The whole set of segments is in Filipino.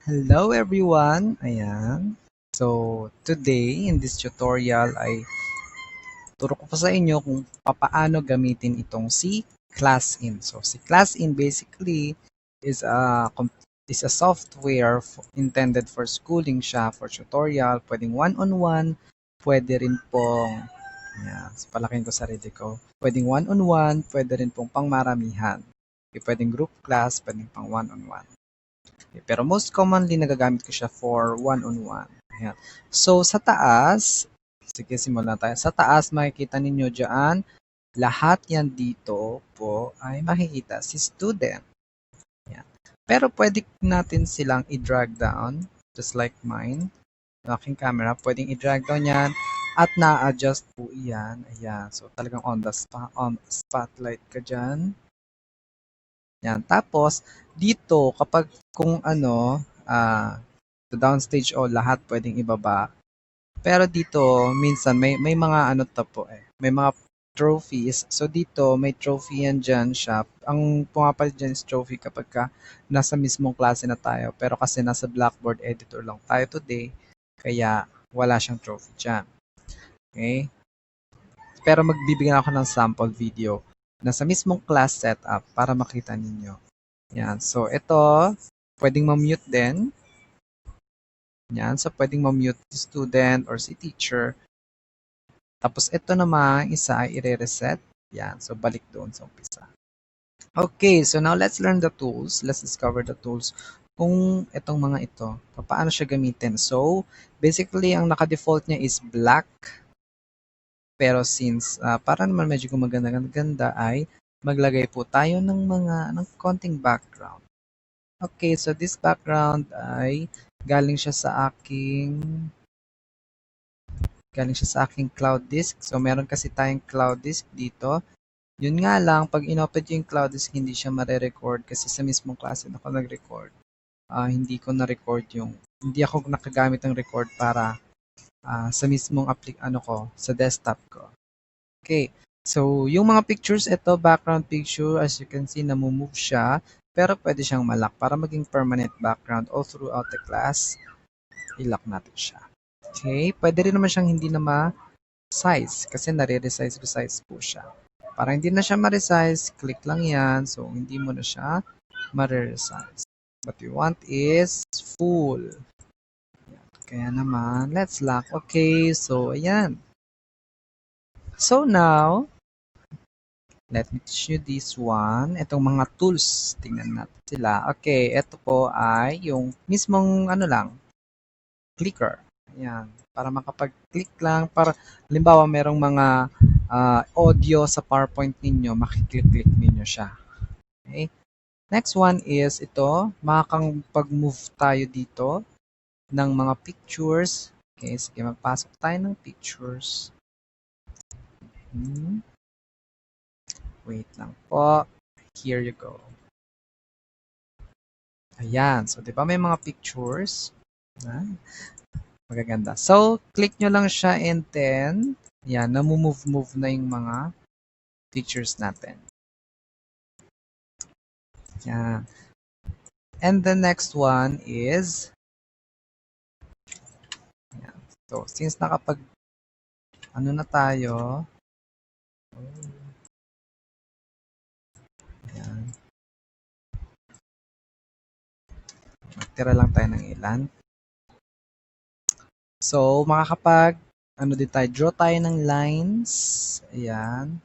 Hello everyone! Ayan. So, today in this tutorial ay turo ko po sa inyo kung paano gamitin itong si ClassIn. So, si ClassIn basically is a software intended for schooling siya, for tutorial, pwedeng one-on-one, pwede rin pong, ayan, so palaking ko sarili ko, pwedeng one-on-one, pwede rin pong pangmaramihan. Okay, pwedeng group class, pwedeng pang one-on-one. Okay, pero most commonly, nagagamit ko siya for one-on-one. Ayan. So, sa taas, sige, simulan tayo. Sa taas, makikita ninyo dyan, lahat yan dito po ay makikita si student. Ayan. Pero pwede natin silang i-drag down, just like mine. Yung aking camera, pwedeng i-drag down yan at na-adjust po yan. Ayan. So, talagang on the spotlight ka dyan. Yan. Tapos, dito, kapag kung ano, sa downstage o lahat pwedeng ibaba. Pero dito, minsan may mga ano to po eh. May mga trophies. So dito, may trophy yan dyan siya. Ang pumapalit dyan is trophy kapag ka nasa mismong klase na tayo. Pero kasi nasa Blackboard editor lang tayo today, kaya wala siyang trophy dyan. Okay? Pero magbibigyan ako ng sample video na sa mismong class setup para makita ninyo. Yan. So, ito, pwedeng ma-mute din. Yan. So, pwedeng ma-mute si student or si teacher. Tapos, ito naman, isa ay i-reset. Yan. So, balik doon sa umpisa. Okay. So, now let's learn the tools. Let's discover the tools. Kung itong mga ito, paano siya gamitin. So, basically, ang naka-default niya is black. Pero since para naman medyo gumaganda-ganda ay maglagay po tayo ng konting background. Okay, so this background ay galing siya sa aking cloud disk. So meron kasi tayong cloud disk dito. Yun nga lang, pag inopen yung cloud disk, hindi siya mare-record kasi sa mismong klase na ako nag-record. Hindi ko na-record hindi ako nakagamit ng record para sa mismong sa desktop ko. Okay. So, yung mga pictures, ito, background picture, as you can see, namumove siya, pero pwede siyang malak para maging permanent background all throughout the class. I-lock natin siya. Okay. Pwede rin naman siyang hindi na ma-size kasi nare-resize po siya. Para hindi na siya ma-resize, click lang yan. So, hindi mo na siya ma-resize. What we want is full. Kaya naman, let's lock. Okay. So, ayan. So, now, let me teach you this one. Itong mga tools, tingnan natin sila. Okay, ito po ay yung mismong clicker. Ayan, para makapag-click lang. Para, halimbawa, merong mga audio sa PowerPoint ninyo, makiklik-click ninyo siya. Okay. Next one is ito, makakapag-move tayo dito ng mga pictures. Okay, sige, magpasok tayo ng pictures. Wait lang po. Here you go. Ayan. So, di ba may mga pictures? Magaganda. So, click nyo lang siya and then, yan, namumove-move na yung mga pictures natin. Yan. And the next one is, yan. So, since na tayo, yan. Magtira lang tayo ng ilan. So, din tayo, draw tayo ng lines. Ayan.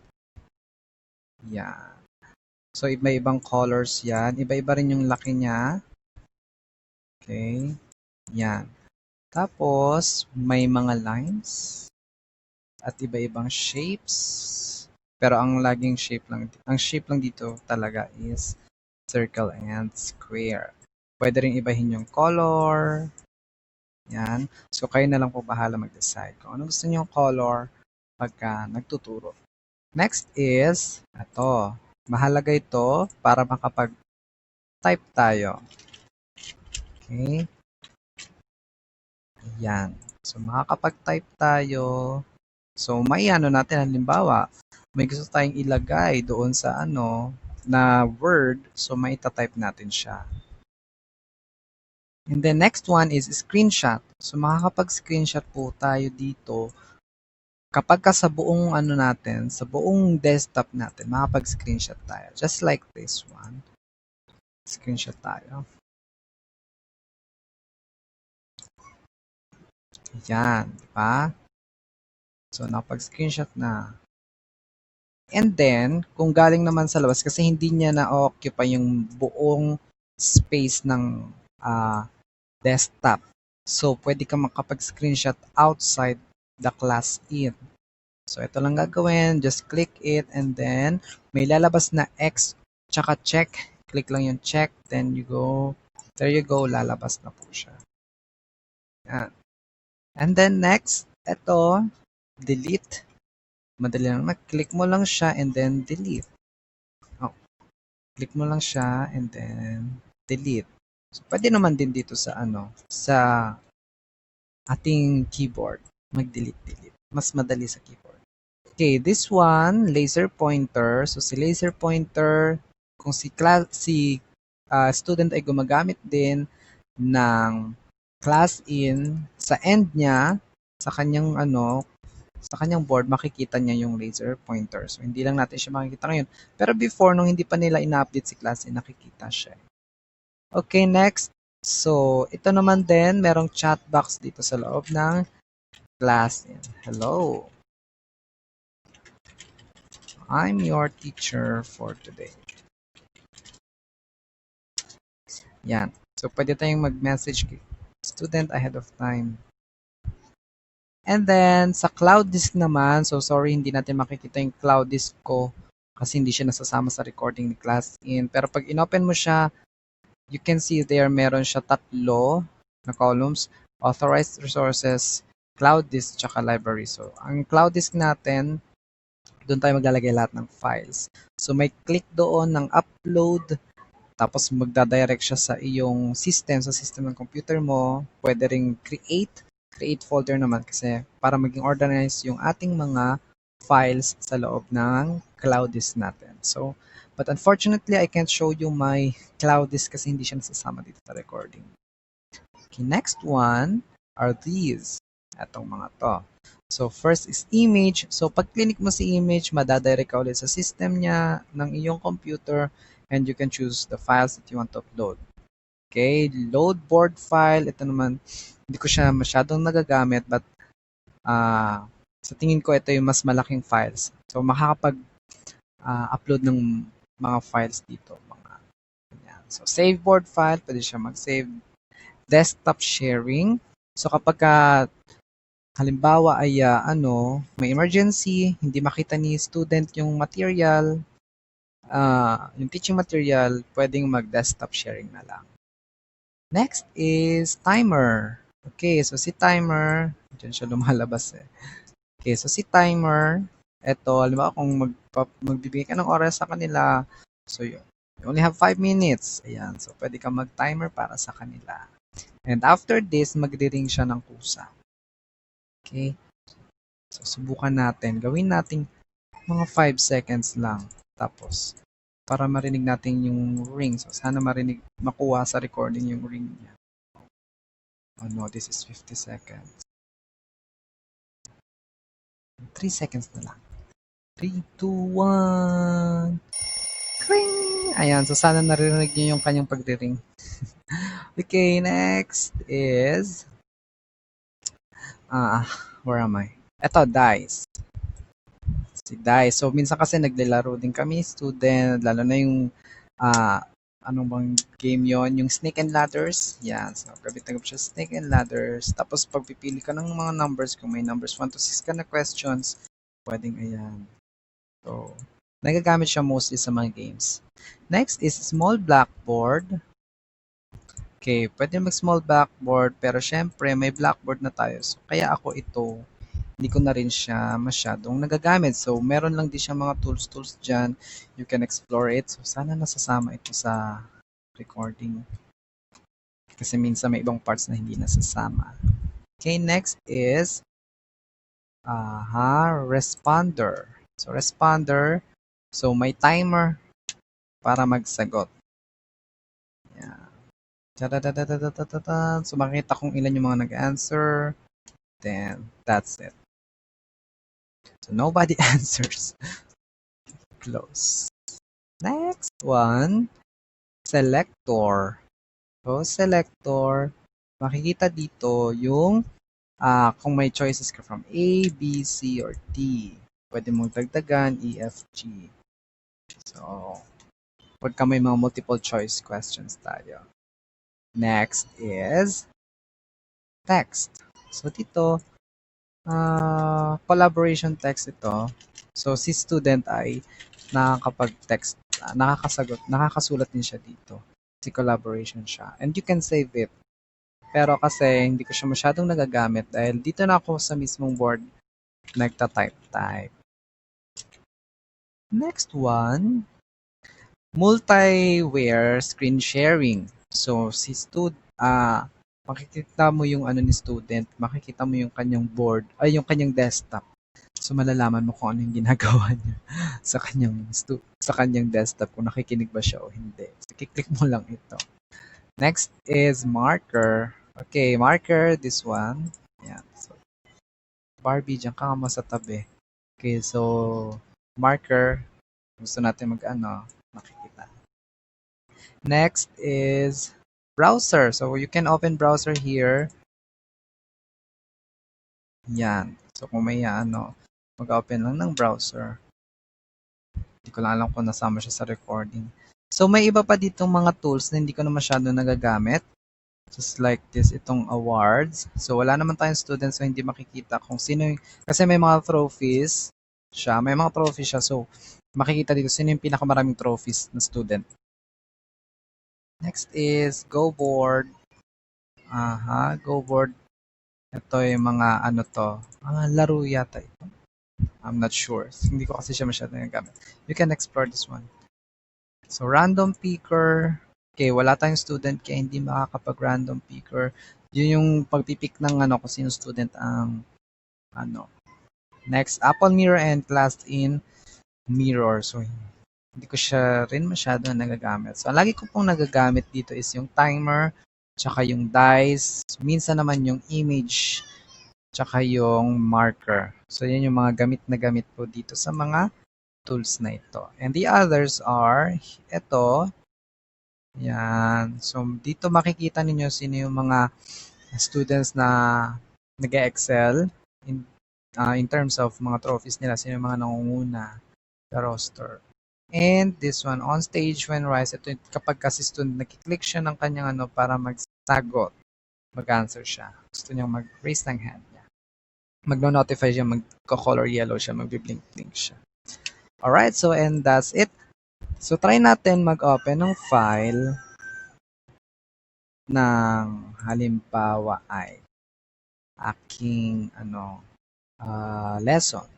Yan. So, iba-ibang colors yan. Iba-iba rin yung laki niya. Okay. Yan. Tapos, may mga lines at iba-ibang shapes. Pero ang shape lang dito talaga is circle and square. Pwede rin ibahin yung color. Yan. So, kayo na lang po bahala mag-decide kung ano gusto niyo yung color pagka nagtuturo. Next is, ito. Mahalaga ito para makapag-type tayo. Okay. Ayan. So, makakapag-type tayo. So, natin, halimbawa, may gusto tayong ilagay doon sa na word. So, maita-type natin siya. And then next one is screenshot. So makakapag-screenshot po tayo dito kapag ka sa buong ano natin, sa buong desktop natin, makapag-screenshot tayo. Just like this one. Screenshot tayo. Yan, di ba? So, nakapag-screenshot na. And then, kung galing naman sa labas, kasi hindi niya na-occupy yung buong space ng desktop. So, pwede ka makapag-screenshot outside the class in. So, ito lang gagawin. Just click it and then may lalabas na X tsaka check. Click lang yung check. Then you go. There you go. Lalabas na po siya. Yan. And then next, ito, delete. Madali lang. Click mo lang siya and then delete. Oh, click mo lang siya and then delete. So, pwede naman din dito sa sa ating keyboard. Mag-delete. Mas madali sa keyboard. Okay, this one, laser pointer. So, si laser pointer, kung si student ay gumagamit din ng class in, sa end niya, sa kanyang sa kanyang board, makikita niya yung laser pointer. So, hindi lang natin siya makikita ngayon. Pero before, nung hindi pa nila ina-update si class in, nakikita siya. Okay, next. So, ito naman din, merong chat box dito sa loob ng class in. Hello. I'm your teacher for today. Yan. So, pwede tayong mag-message kay student ahead of time. And then, sa cloud disk naman, so sorry, hindi natin makikita yung cloud disk ko kasi hindi siya nasasama sa recording ni class in. Pero pag inopen mo siya, you can see there meron siya tatlo na columns, authorized resources, cloud disk, tsaka library. So, ang cloud disk natin, doon tayo maglalagay lahat ng files. So, may click doon ng upload, tapos magdadirect siya sa iyong system, sa system ng computer mo. Pwede ring create folder naman kasi para maging organized yung ating mga files sa loob ng cloud disk natin. So, but unfortunately, I can't show you my cloud disk kasi hindi siya nasasama dito sa recording. Okay, next one are these. Etong mga to. So, first is image. So, pag click mo si image, madadirect ka ulit sa system niya ng iyong computer and you can choose the files that you want to upload. Okay, load board file. Ito naman, hindi ko siya masyadong nagagamit but sa tingin ko ito yung mas malaking files. So, makakapag-upload ng mga files dito. Ganyan. So, save board file, pwede siya mag-save. Desktop sharing. So, kapag halimbawa ay may emergency, hindi makita ni student yung material, yung teaching material, pwedeng mag-desktop sharing na lang. Next is timer. Okay, so si timer, dyan siya lumalabas eh. Okay, so si timer, eto, halimbawa kung magbibigay ka ng oras sa kanila, so you only have 5 minutes. Ayan, so pwede ka mag-timer para sa kanila. And after this, magre-ring siya ng kusa. Okay, so subukan natin. Gawin natin mga 5 seconds lang. Tapos, para marinig natin yung ring. So, sana makuha sa recording yung ring niya. Oh no, this is 50 seconds. 3 seconds na lang. 3, 2, 1. Ring! Ayan, so sana narinig niyo yung kanyang pagre-ring. Okay, next is where am I? Ito, dice. Si dice. So, minsan kasi naglalaro din kami, student, lalo na yung anong bang game yon, yung snake and ladders. Yan. So, gabit na siya snake and ladders. Tapos, pagpipili ka ng mga numbers, kung may numbers 1 to 6 ka na questions, pwedeng ayan. So, nagagamit siya mostly sa mga games. Next is small blackboard. Okay, pwede mag-small blackboard, pero syempre, may blackboard na tayo. So, kaya ako ito, hindi ko na rin siya masyadong nagagamit. So, meron lang din siya mga tools dyan. You can explore it. So, sana nasasama ito sa recording. Kasi minsan may ibang parts na hindi nasasama. Okay, next is responder. So, responder. So, may timer para magsagot. Yeah. Ta-da-da-da-da-da-da-da. So makikita kung ilan yung mga nag-answer. Then, that's it. So nobody answers. Close. Next one, selector. So, selector, makikita dito yung kung may choices ka from A, B, C, or D. Pwede mong dagdagan E, F, G. So, pagka may mga multiple choice questions tayo. Next is text. So, dito, collaboration text ito. So, si student ay nakakapag-text, nakakasulat din siya dito. Si collaboration siya. And you can save it. Pero kasi hindi ko siya masyadong nagagamit dahil dito na ako sa mismong board nagta-type-type. Next one, multi-ware screen sharing. So, makikita mo yung ano ni student, makikita mo yung kanyang board, ay yung kanyang desktop. So, malalaman mo kung ano yung ginagawa niya sa kanyang desktop, kung nakikinig ba siya o hindi. So, kiklik mo lang ito. Next is marker. Okay, marker, this one. Ayan. So, Barbie, dyan ka nga sa tabi. Okay, so, marker. Gusto natin makikita. Next is browser. So, you can open browser here. Yan. So, kung may mag-open lang ng browser. Hindi ko lang alam kung nasama siya sa recording. So, may iba pa ditong mga tools na hindi ko na masyado nagagamit. Just like this, itong awards. So, wala naman tayong students so hindi makikita kung sino yung, kasi may mga trophies siya. May mga trophies siya. So, makikita dito sino yung pinakamaraming trophies na student. Next is Go Board. Go Board. Ito yung mga laro yata ito. I'm not sure. Hindi ko kasi siya masyado nagagamit. You can explore this one. So, random picker. Okay, wala tayong student kaya hindi makakapag-random picker. Yun yung pagpipick ng kung sino student ang Next, Apple Mirror and Class in Mirror. So, hindi ko siya rin masyado nagagamit. So, ang lagi ko pong nagagamit dito is yung timer, tsaka yung dice, minsan naman yung image, tsaka yung marker. So, yan yung mga gamit na gamit po dito sa mga tools na ito. And the others are, ito, yan. So, dito makikita ninyo sino yung mga students na nag-excel in terms of mga trophies nila, sino yung mga nangunguna sa roster. And this one, on stage when rise, ito kapag kasi student nakiklik siya ng kanyang para magsagot, mag-answer siya. Gusto niyang mag-raise ng hand niya. Magno-notify siya, magko-color yellow siya, magbi-blink-blink siya. Alright, so and that's it. So try natin mag-open ng file ng halimbawa ay aking lesson.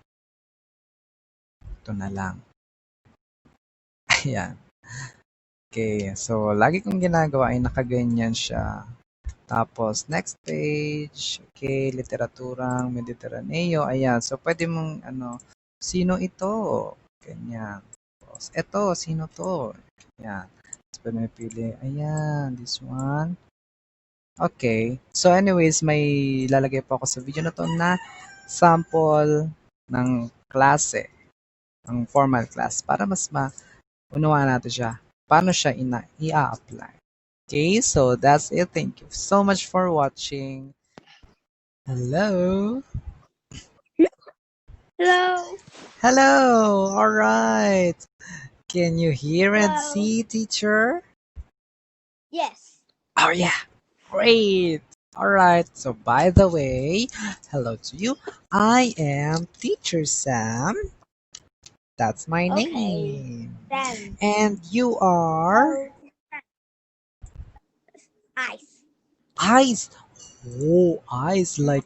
Ito na lang. Ayan. Okay, so lagi kong ginagawa ay nakaganyan siya. Tapos, next page. Okay, literaturang Mediteraneo. Ayan, so pwede mong, sino ito? Ganyan. Tapos, ito, sino to? Ayan. Tapos, pwede mo pili. Ayan, this one. Okay. So, anyways, may lalagay po ako sa video na to na sample ng klase, ng formal class, para mas unawaan natin siya. Paano siya i-apply. Okay, so that's it. Thank you so much for watching. Hello. Hello. Hello. All right. Can you hear and Hello. see, teacher? Yes. Oh, yeah. Great. All right. So, by the way, hello to you. I am Teacher Sam. That's my name. Sam. And you are? Ice. Ice. Oh, ice like,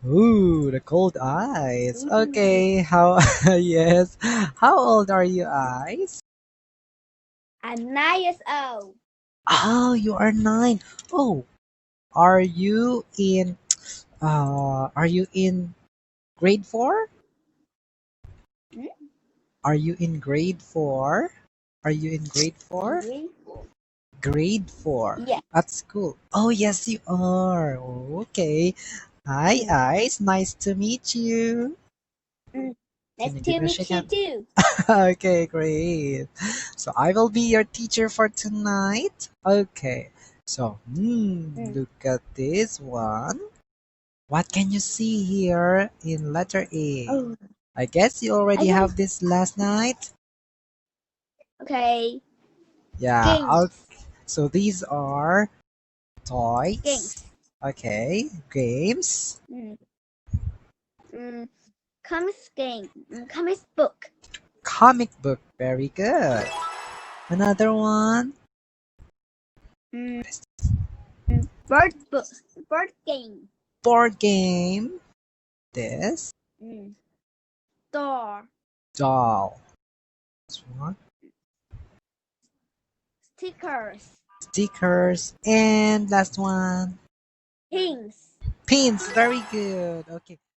ooh, the cold ice. Okay, how, yes. How old are you, Ice? I'm 9 years old. Oh, you are 9. Oh, are you in, grade 4? Hmm? Are you in grade 4? Are you in grade 4? Grade 4. Grade 4 Yeah. at school. Oh, yes, you are. Okay. Hi, Mm. Ice. Nice to meet you. Nice Can you give to me a meet shake you hand? too. Okay, great. So I will be your teacher for tonight. Okay. So, Mm. look at this one. What can you see here in letter A? Oh, I guess you I already don't. have this last night. Okay. Yeah. Games. So these are Games. toys. Okay. Games. Mm. Mm. Comics game. Comics book. Comic book. Very good. Another one. Mm. Bird book. Bird game. Board game. This. Mm. Door. Doll. This one. Stickers. Stickers. And last one. Pins. Pins. Very good. Okay.